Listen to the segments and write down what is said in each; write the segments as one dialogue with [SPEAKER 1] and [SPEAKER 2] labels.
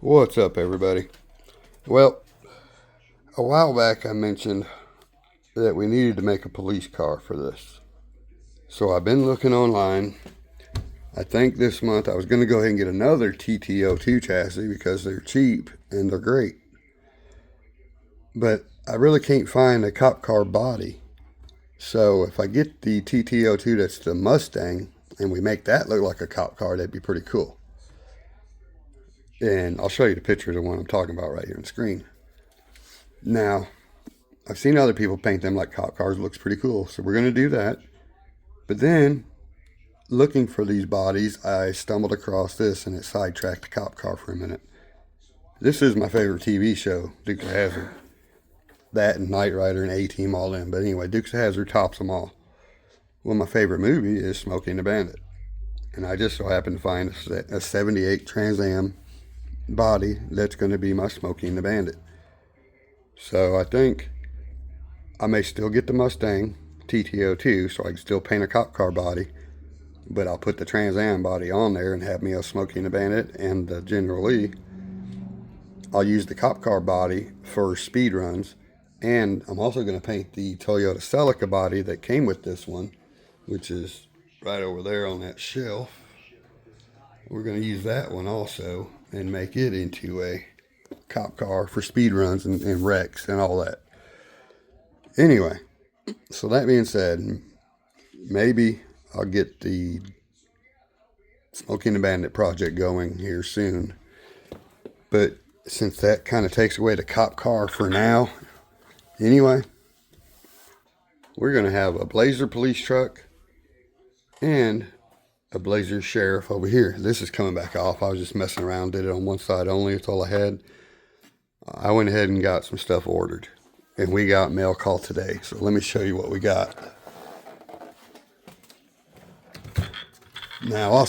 [SPEAKER 1] What's up, everybody? Well, a while back I mentioned that we needed to make a police car for this. So I've been looking online. I think this month I was going to go ahead and get another TTO2 chassis because they're cheap and they're great. But I really can't find a cop car body. So if I get the TTO2 that's the Mustang and we make that look like a cop car, that'd be pretty cool. And I'll show you the picture of the one I'm talking about right here on the screen. Now, I've seen other people paint them like cop cars. It looks pretty cool. So we're going to do that. But then, looking for these bodies, I stumbled across this and it sidetracked the cop car for a minute. This is my favorite TV show, Dukes of Hazzard. That and Knight Rider and A-Team all in. But anyway, Dukes of Hazzard tops them all. Well, my favorite movie is Smokey and the Bandit. And I just so happened to find a 78 Trans Am body that's going to be my Smokey and the Bandit. So I think I may still get the Mustang TTO2 so I can still paint a cop car body, but I'll put the Trans Am body on there and have me a Smokey and the Bandit and the General Lee. I'll use the cop car body for speed runs, and I'm also going to paint the Toyota Celica body that came with this one, which is right over there on that shelf. We're going to use that one also and make it into a cop car for speed runs and wrecks and all that. Anyway, so that being said, maybe I'll get the Smokey and the Bandit project going here soon. But since that kind of takes away the cop car for now, anyway, we're going to have a BLAZER police truck and a BLAZER sheriff over here. This is coming back off. I was just messing around, did it on one side only. That's all I had. I went ahead and got some stuff ordered, and we got mail call today. So let me show you what we got. Now I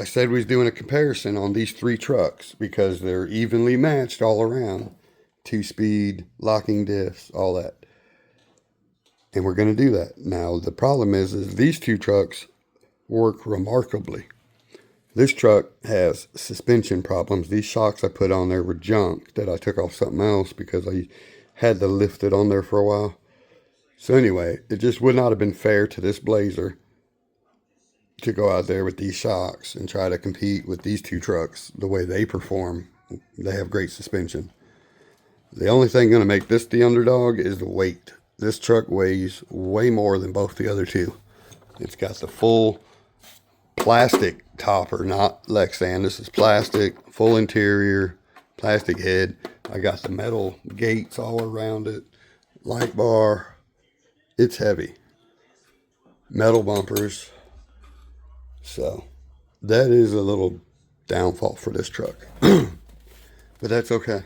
[SPEAKER 1] said we was doing a comparison on these three trucks because they're evenly matched all around. 2-speed, locking diffs, all that. And we're going to do that. Now the problem is these two trucks work remarkably. This truck has suspension problems. These shocks I put on there were junk that I took off something else because I had to lift it on there for a while. So anyway, it just would not have been fair to this BLAZER to go out there with these shocks and try to compete with these two trucks the way they perform. They have great suspension. The only thing going to make this the underdog is the weight. This truck weighs way more than both the other two. It's got the full plastic topper, not Lexan. This is plastic, full interior, plastic head. I got the metal gates all around it, light bar. It's heavy. Metal bumpers. So that is a little downfall for this truck. But that's okay.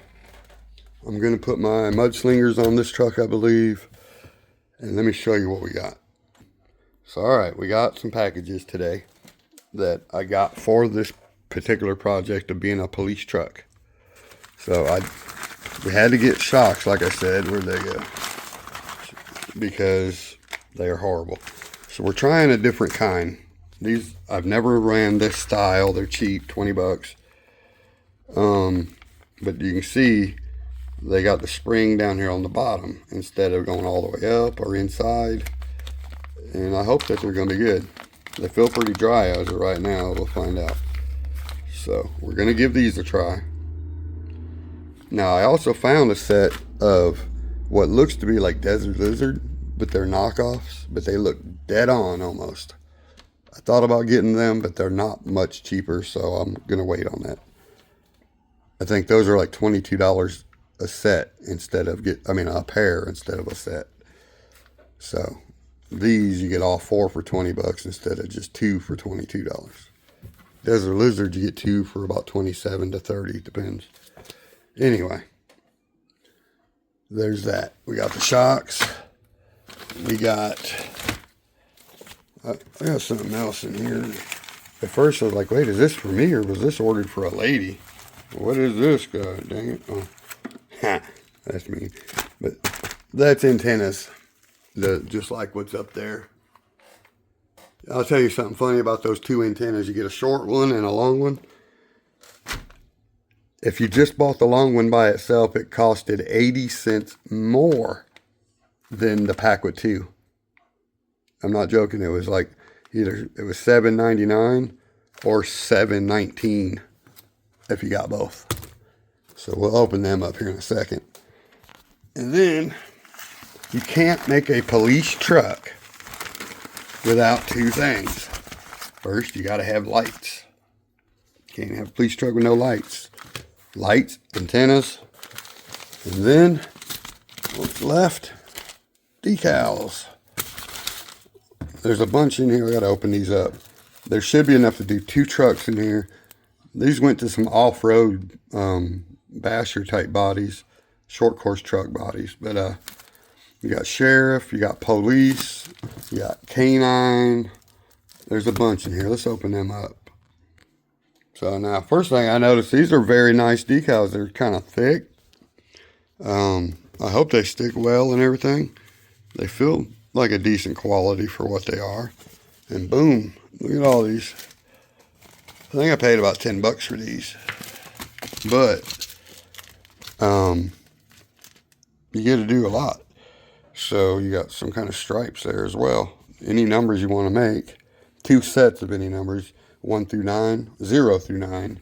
[SPEAKER 1] I'm going to put my mudslingers on this truck, I believe. And let me show you what we got. So, all right, we got some packages today that I got for this particular project of being a police truck. So we had to get shocks, like I said. Where'd they go? Because they are horrible. So we're trying a different kind. These, I've never ran this style. They're cheap, 20 bucks. But you can see they got the spring down here on the bottom instead of going all the way up or inside. And I hope that they're going to be good. They feel pretty dry as of right now. We'll find out. So we're going to give these a try. Now I also found a set of what looks to be like Desert Lizard, but they're knockoffs, but they look dead on almost. I thought about getting them, but they're not much cheaper, so I'm going to wait on that. I think those are like $22 a set instead of a pair instead of a set. So these you get all four for 20 bucks instead of just two for $22. Desert Lizard you get two for about 27 to 30, depends. Anyway, there's that. We got the shocks. We got I got something else in here. At first I was like, wait, is this for me or was this ordered for a lady? What is this guy? Dang it. Oh. That's me. But that's antennas. Just like what's up there. I'll tell you something funny about those two antennas. You get a short one and a long one. If you just bought the long one by itself, it costed 80 cents more than the pack with two. I'm not joking. It was like either it was $7.99 or $7.19 if you got both. So we'll open them up here in a second. And then you can't make a police truck without two things. First, you got to have lights. You can't have a police truck with no lights. Lights, antennas, and then what's left? Decals. There's a bunch in here. I got to open these up. There should be enough to do two trucks in here. These went to some off-road basher type bodies, short course truck bodies. But you got sheriff, you got police, you got canine. There's a bunch in here. Let's open them up. So now, first thing I noticed, these are very nice decals. They're kind of thick. I hope they stick well and everything. They feel like a decent quality for what they are. And boom, look at all these. I think I paid about 10 bucks for these. But you get to do a lot. So you got some kind of stripes there as well. Any numbers you want to make. Two sets of any numbers. 1 through 9, 0 through 9,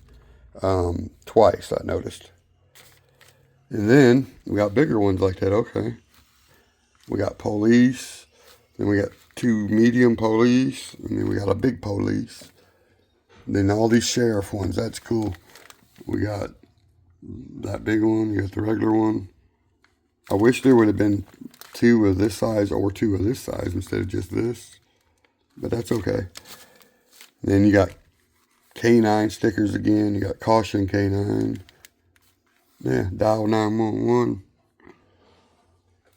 [SPEAKER 1] twice I noticed. And then we got bigger ones like that. Okay. We got police, then we got two medium police, and then we got a big police. And then all these sheriff ones, that's cool. We got that big one, you got the regular one. I wish there would have been two of this size or two of this size instead of just this, but that's okay. Then you got canine stickers again. You got caution canine. Yeah, dial 911.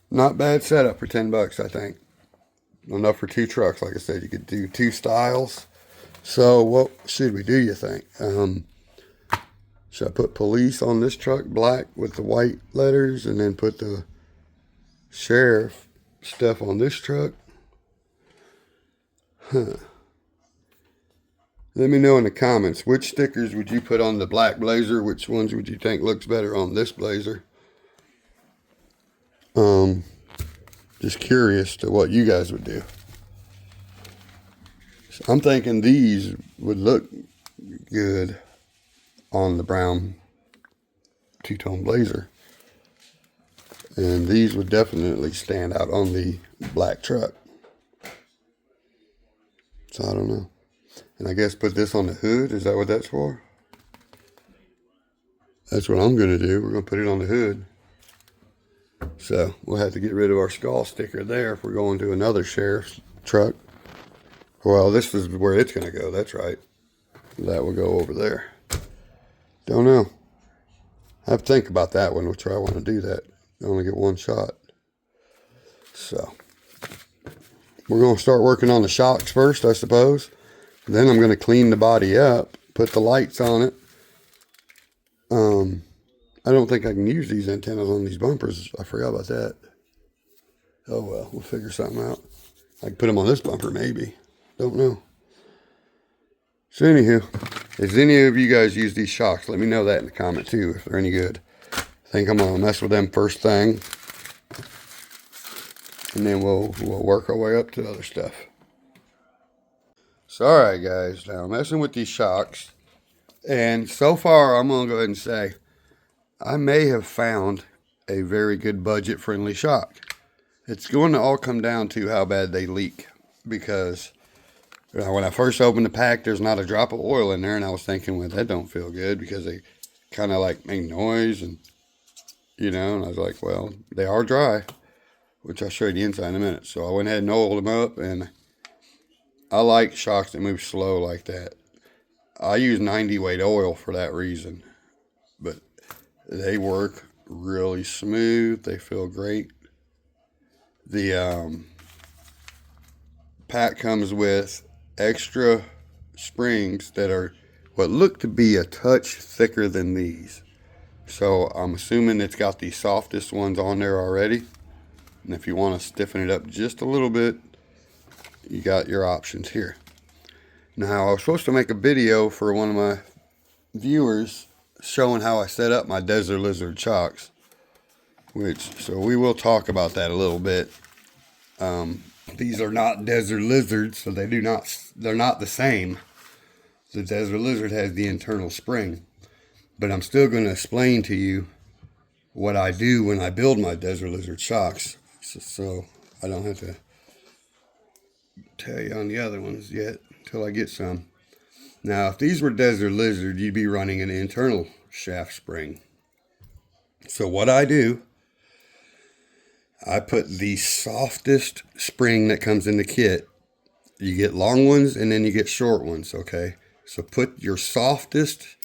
[SPEAKER 1] Not bad setup for 10 bucks, I think. Enough for two trucks. Like I said, you could do two styles. So what should we do, you think? Should I put police on this truck, black with the white letters, and then put the sheriff stuff on this truck? Huh. Let me know in the comments, which stickers would you put on the black Blazer? Which ones would you think looks better on this Blazer? Just curious to what you guys would do. So I'm thinking these would look good on the brown two-tone Blazer. And these would definitely stand out on the black truck. So I don't know. And I guess put this on the hood. Is that what that's for? That's what I'm going to do. We're going to put it on the hood. So we'll have to get rid of our skull sticker there if we're going to another sheriff's truck. Well, this is where it's going to go. That's right. That will go over there. Don't know. I have to think about that one, which I want to do that. I only get one shot. So we're going to start working on the shocks first, I suppose. Then I'm going to clean the body up, put the lights on it. I don't think I can use these antennas on these bumpers. I forgot about that. Oh well, we'll figure something out. I can put them on this bumper maybe. Don't know. So anywho, if any of you guys use these shocks, let me know that in the comment too, if they're any good. I think I'm going to mess with them first thing. And then we'll work our way up to other stuff. So, alright guys, now I'm messing with these shocks, and so far I'm going to go ahead and say, I may have found a very good budget-friendly shock. It's going to all come down to how bad they leak, because when I first opened the pack, there's not a drop of oil in there, and I was thinking, well, that don't feel good, because they kind of like make noise, and you know, and I was like, well, they are dry, which I'll show you the inside in a minute. So I went ahead and oiled them up, and I like shocks that move slow like that. I use 90 weight oil for that reason. But they work really smooth. They feel great. The pack comes with extra springs that are what look to be a touch thicker than these. So I'm assuming it's got the softest ones on there already. And if you want to stiffen it up just a little bit, you got your options here. Now, I was supposed to make a video for one of my viewers showing how I set up my Desert Lizard shocks, so we will talk about that a little bit. These are not Desert Lizards, so they're not the same. The Desert Lizard has the internal spring, but I'm still going to explain to you what I do when I build my Desert Lizard shocks, so I don't have to tell you on the other ones yet until I get some. Now, if these were Desert Lizard, you'd be running an internal shaft spring. So what I do, I put the softest spring that comes in the kit. You get long ones and then you get short ones, okay? So put your softest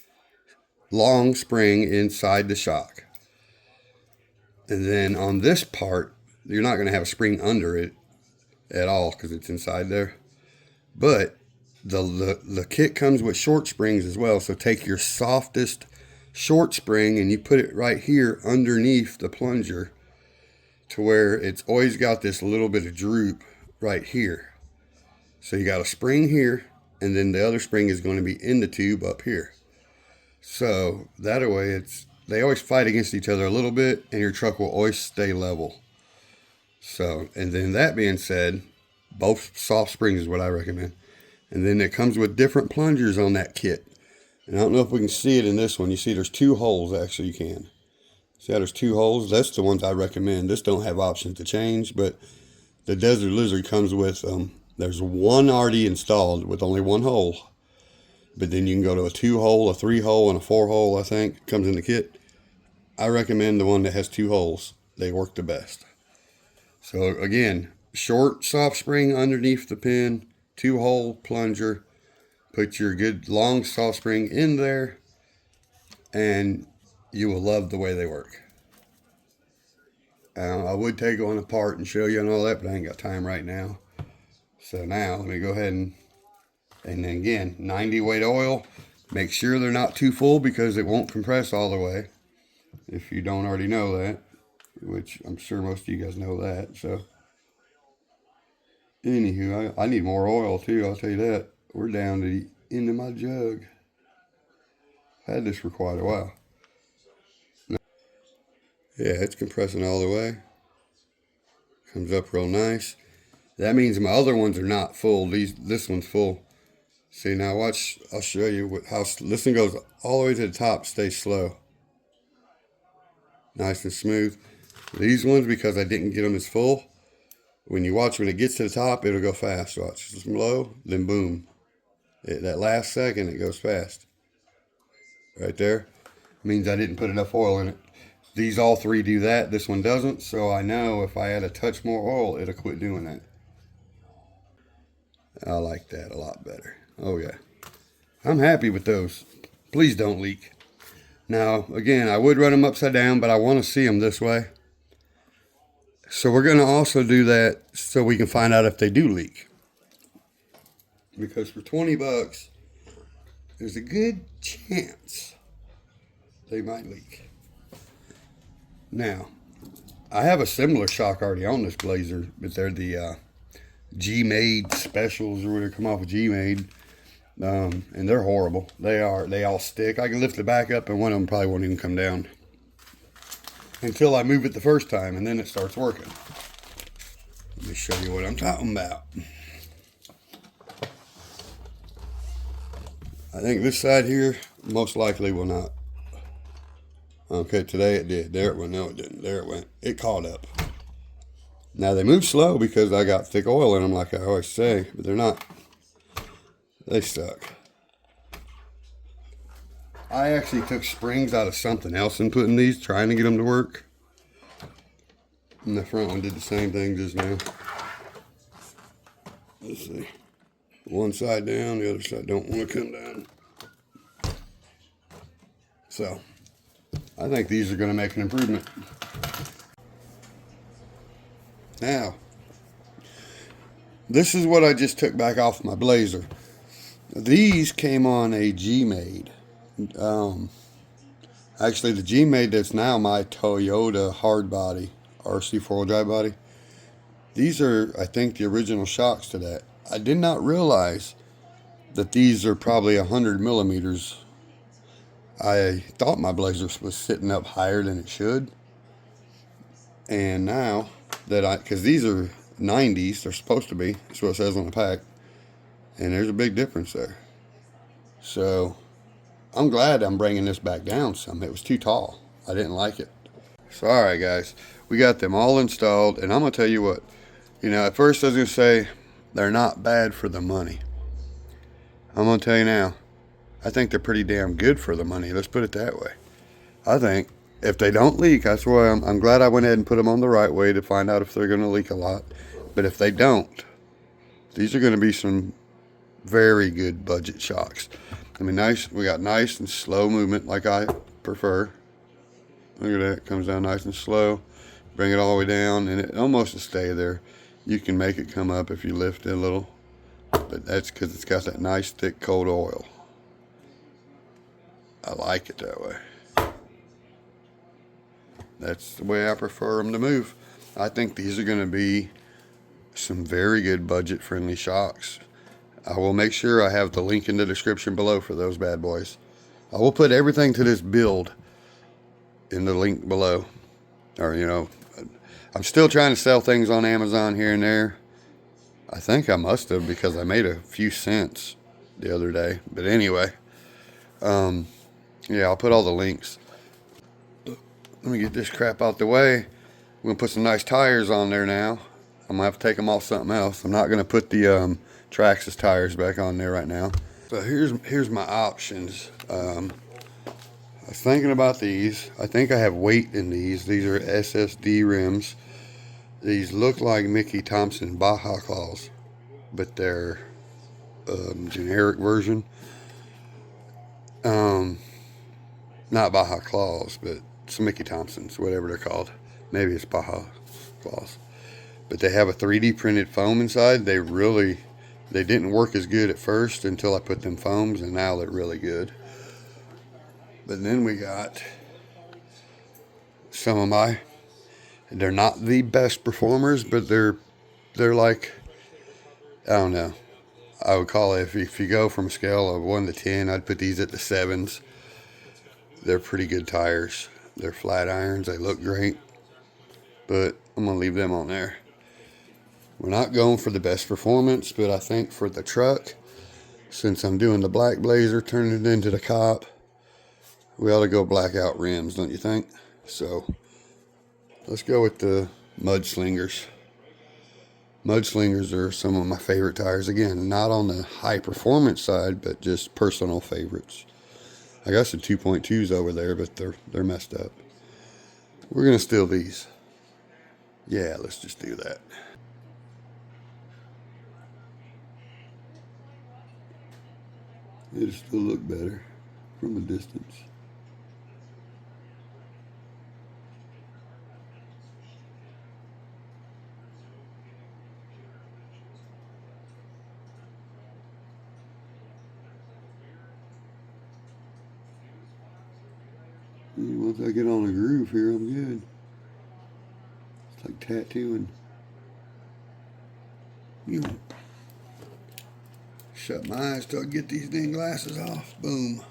[SPEAKER 1] long spring inside the shock. And then on this part, you're not going to have a spring under it at all because it's inside there. But the kit comes with short springs as well. So take your softest short spring and you put it right here underneath the plunger to where it's always got this little bit of droop right here. So you got a spring here, and then the other spring is going to be in the tube up here. So that way they always fight against each other a little bit, and your truck will always stay level. So, and then that being said, both soft springs is what I recommend. And then it comes with different plungers on that kit. And I don't know if we can see it in this one. You see there's 2 holes, actually you can. See how there's 2 holes? That's the ones I recommend. This don't have options to change, but the Desert Lizard comes with, there's one already installed with only 1 hole. But then you can go to a 2-hole, a 3-hole, and a 4-hole, I think, comes in the kit. I recommend the one that has 2 holes. They work the best. So again, short soft spring underneath the pin, 2-hole plunger. Put your good long soft spring in there, and you will love the way they work. I would take one apart and show you and all that, but I ain't got time right now. So now let me go ahead and then again, 90 weight oil. Make sure they're not too full because it won't compress all the way. If you don't already know that, which I'm sure most of you guys know that. So anywho, I need more oil too, I'll tell you that. We're down to the end of my jug. I've had this for quite a while. Yeah, it's compressing all the way. Comes up real nice. That means my other ones are not full. This one's full. See, now watch, I'll show you how this one goes all the way to the top, stays slow. Nice and smooth. These ones, because I didn't get them as full, when you watch, when it gets to the top, it'll go fast. Watch, it's low, then boom. That last second, it goes fast. Right there. Means I didn't put enough oil in it. These all 3 do that. This one doesn't. So I know if I add a touch more oil, it'll quit doing that. I like that a lot better. Oh yeah. I'm happy with those. Please don't leak. Now, again, I would run them upside down, but I want to see them this way. So we're going to also do that so we can find out if they do leak. Because for 20 bucks, there's a good chance they might leak. Now, I have a similar shock already on this BLAZER, but they're the G-Made specials, or whatever, come off of G-Made. And they're horrible. They all stick. I can lift the back up and one of them probably won't even come down until I move it the first time, and then it starts working. Let me show you what I'm talking about. I think this side here most likely will not. Okay, today it did. There it went. No, it didn't. There it went. It caught up. Now they move slow because I got thick oil in them, like I always say, but they're not. They stuck. I actually took springs out of something else and put in these, trying to get them to work. And the front one did the same thing just now. Let's see. One side down, the other side don't want to come down. So, I think these are going to make an improvement. Now, this is what I just took back off my BLAZER. These came on a G-Made. Actually, the G-Made that's now my Toyota hard body, RC 4-wheel drive body. These are, I think, the original shocks to that. I did not realize that these are probably 100 millimeters. I thought my Blazer was sitting up higher than it should. And now that because these are 90s, they're supposed to be. That's what it says on the pack. And there's a big difference there. So I'm glad I'm bringing this back down some. It was too tall. I didn't like it. So alright guys, we got them all installed, and I'm going to tell you what, at first I was going to say they're not bad for the money. I'm going to tell you now, I think they're pretty damn good for the money. Let's put it that way. I think if they don't leak, that's why I'm glad I went ahead and put them on the right way to find out if they're going to leak a lot. But if they don't, these are going to be some very good budget shocks. I mean, we got nice and slow movement like I prefer. Look at that, it comes down nice and slow. Bring it all the way down, and it almost will stay there. You can make it come up if you lift it a little, but that's because it's got that nice thick coat oil. I like it that way. That's the way I prefer them to move. I think these are going to be some very good budget friendly shocks. I will make sure I have the link in the description below for those bad boys. I will put everything to this build in the link below. Or, I'm still trying to sell things on Amazon here and there. I think I must have, because I made a few cents the other day. But anyway, yeah, I'll put all the links. Let me get this crap out the way. I'm going to put some nice tires on there now. I'm going to have to take them off something else. I'm not going to put the Traxxas tires back on there right now. So here's my options. I was thinking about these. I think I have weight in these. These are SSD rims. These look like Mickey Thompson Baja Claws, but they're generic version. Not Baja Claws, but some Mickey Thompsons, whatever they're called. Maybe it's Baja Claws. But they have a 3D printed foam inside. They didn't work as good at first until I put them foams, and now they're really good. But then we got some of they're not the best performers, but they're like, I don't know. I would call it, if you go from a scale of 1 to 10, I'd put these at the 7s. They're pretty good tires. They're flat irons. They look great. But I'm going to leave them on there. We're not going for the best performance, but I think for the truck, since I'm doing the black Blazer, turning it into the cop, we ought to go blackout rims, don't you think? So let's go with the Mudslingers. Mudslingers are some of my favorite tires. Again, not on the high performance side, but just personal favorites. I got some 2.2s over there, but they're messed up. We're gonna steal these. Yeah, let's just do that. It'll still look better from a distance. Once I get on a groove here, I'm good. It's like tattooing. Shut my eyes till I get these dang glasses off. Boom.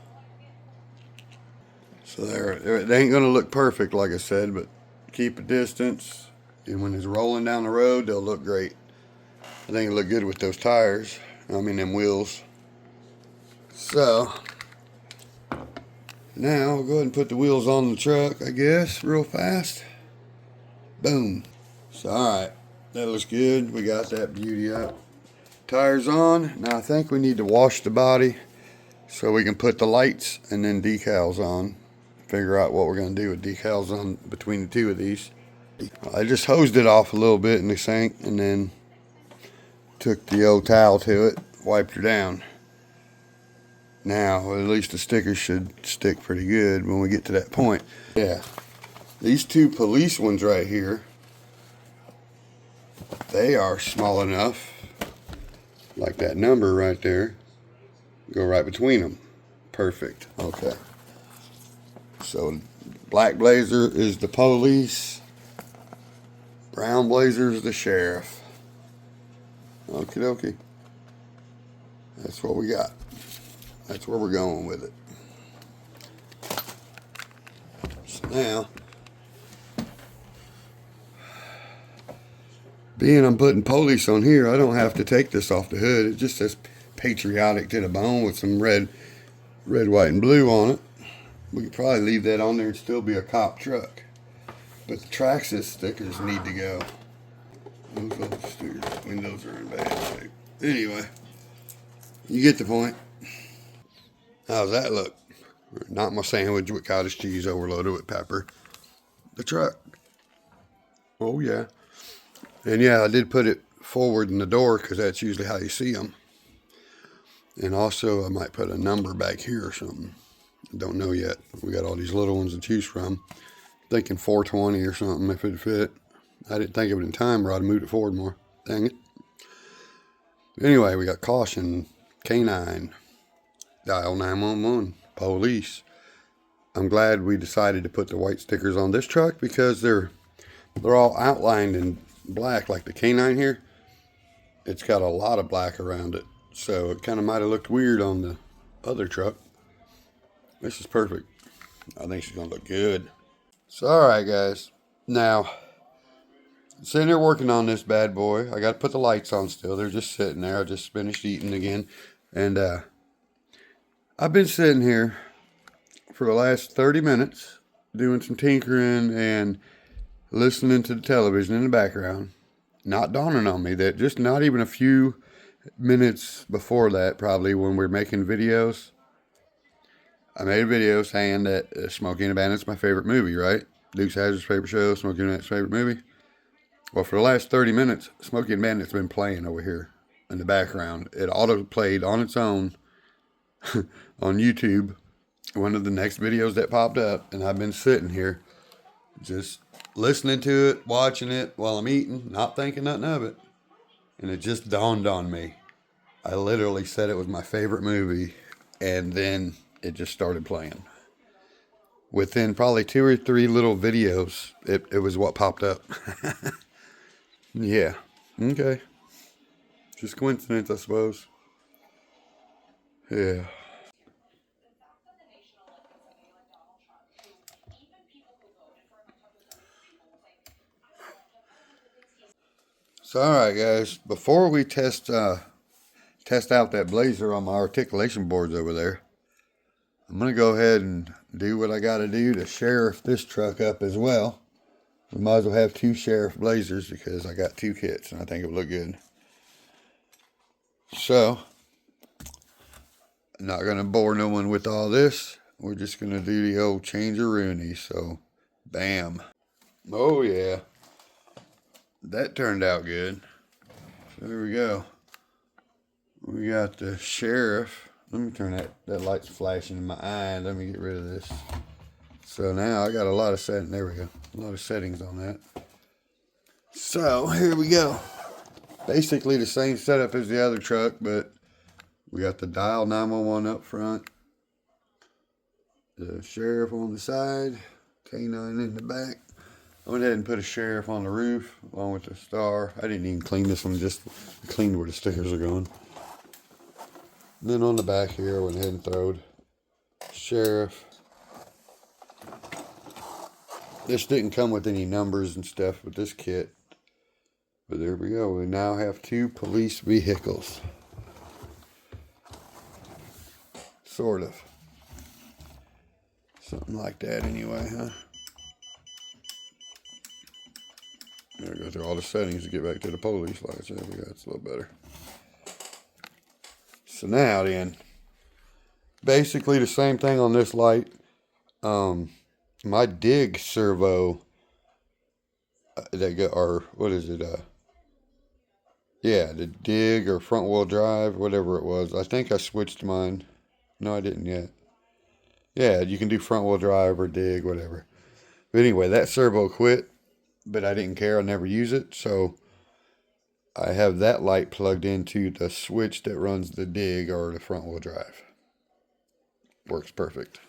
[SPEAKER 1] So there, it ain't gonna look perfect, like I said, but keep a distance, and when it's rolling down the road, they'll look great. I think it'll look good with those tires. I mean, them wheels. So now I'll go ahead and put the wheels on the truck, I guess, real fast. Boom. So alright, that looks good. We got that beauty up. Tires on. Now I think we need to wash the body so we can put the lights and then decals on. Figure out what we're going to do with decals on between the two of these. I just hosed it off a little bit in the sink and then took the old towel to it, wiped her down. Now, at least the stickers should stick pretty good when we get to that point. Yeah, these two police ones right here, they are small enough, like that number right there, go right between them. Perfect. Okay. So, black Blazer is the police, brown Blazer is the sheriff. Okie dokie. That's what we got. That's where we're going with it. So now, being I'm putting police on here, I don't have to take this off the hood. It just says patriotic to the bone with some red, white, and blue on it. We could probably leave that on there and still be a cop truck. But the Traxxas stickers need to go. Those old stickers, windows are in bad shape. Anyway, you get the point. How's that look? Not my sandwich with cottage cheese overloaded with pepper. The truck. Oh yeah. And yeah, I did put it forward in the door because that's usually how you see them. And also I might put a number back here or something. Don't know yet. We got all these little ones to choose from. Thinking 420 or something if it'd fit. I didn't think of it in time or I'd moved it forward more. Dang it. Anyway, we got caution, canine, dial 911, police. I'm glad we decided to put the white stickers on this truck because they're all outlined in black like the canine here. It's got a lot of black around it. So it kind of might have looked weird on the other truck. This is perfect. I think she's going to look good. So, alright guys. Now, sitting here working on this bad boy. I got to put the lights on still. They're just sitting there. I just finished eating again. And I've been sitting here for the last 30 minutes doing some tinkering and listening to the television in the background. Not dawning on me that just not even a few minutes before that, probably when we're making videos, I made a video saying that Smokey and the Bandit's my favorite movie, right? Dukes Hazzard's favorite show, Smokey and the Bandit's favorite movie. Well, for the last 30 minutes, Smokey and the Bandit's been playing over here in the background. It auto-played on its own on YouTube, one of the next videos that popped up, and I've been sitting here just listening to it, watching it while I'm eating, not thinking nothing of it. And it just dawned on me. I literally said it was my favorite movie, and then it just started playing. Within probably 2 or 3 little videos, it was what popped up. Yeah. Okay. Just coincidence, I suppose. Yeah. So, alright guys, before we test out that BLAZER on my articulation boards over there, I'm going to go ahead and do what I got to do to sheriff this truck up as well. We might as well have 2 sheriff BLAZERs because I got 2 kits and I think it would look good. So, I'm not going to bore no one with all this. We're just going to do the old change-a-rooney. So, bam. Oh yeah. That turned out good. So there we go. We got the sheriff. Let me turn that light's flashing in my eye. Let me get rid of this. So now I got a lot of settings. There we go. A lot of settings on that. So here we go. Basically the same setup as the other truck, but we got the dial 911 up front. The sheriff on the side. K9 in the back. I went ahead and put a sheriff on the roof along with the star. I didn't even clean this one, just cleaned where the stickers are going. And then on the back here, I went ahead and throwed sheriff. This didn't come with any numbers and stuff with this kit. But there we go. We now have 2 police vehicles. Sort of. Something like that anyway, huh? Gotta go through all the settings to get back to the police lights. There we go. It's a little better. So now then, basically the same thing on this light. My dig servo, what is it? Yeah, the dig or front wheel drive, whatever it was. I think I switched mine. No, I didn't yet. Yeah, you can do front wheel drive or dig, whatever. But anyway, that servo quit, but I didn't care. I never use it, so I have that light plugged into the switch that runs the dig or the front wheel drive. Works perfect.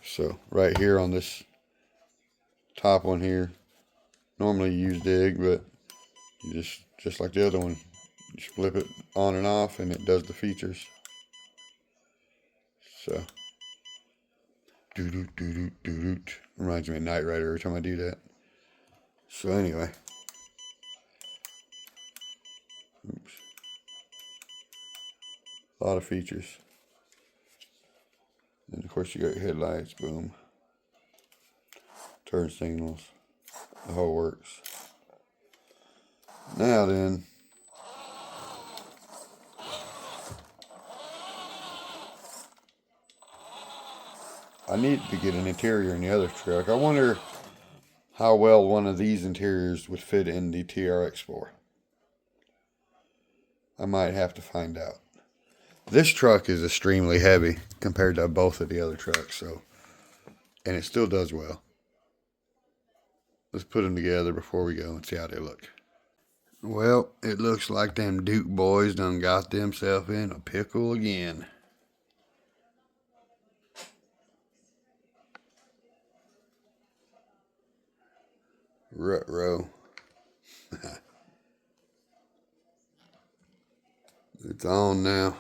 [SPEAKER 1] So right here on this top one here, normally you use dig, but you just like the other one, you just flip it on and off and it does the features. So Reminds me of Knight Rider every time I do that. So anyway. Oops. A lot of features. And of course you got your headlights, boom. Turn signals. The whole works. Now then. I need to get an interior in the other truck. I wonder how well one of these interiors would fit in the TRX4. I might have to find out. This truck is extremely heavy compared to both of the other trucks, so, and it still does well. Let's put them together before we go and see how they look. Well, it looks like them Duke boys done got themselves in a pickle again. Ruh-roh. It's on now.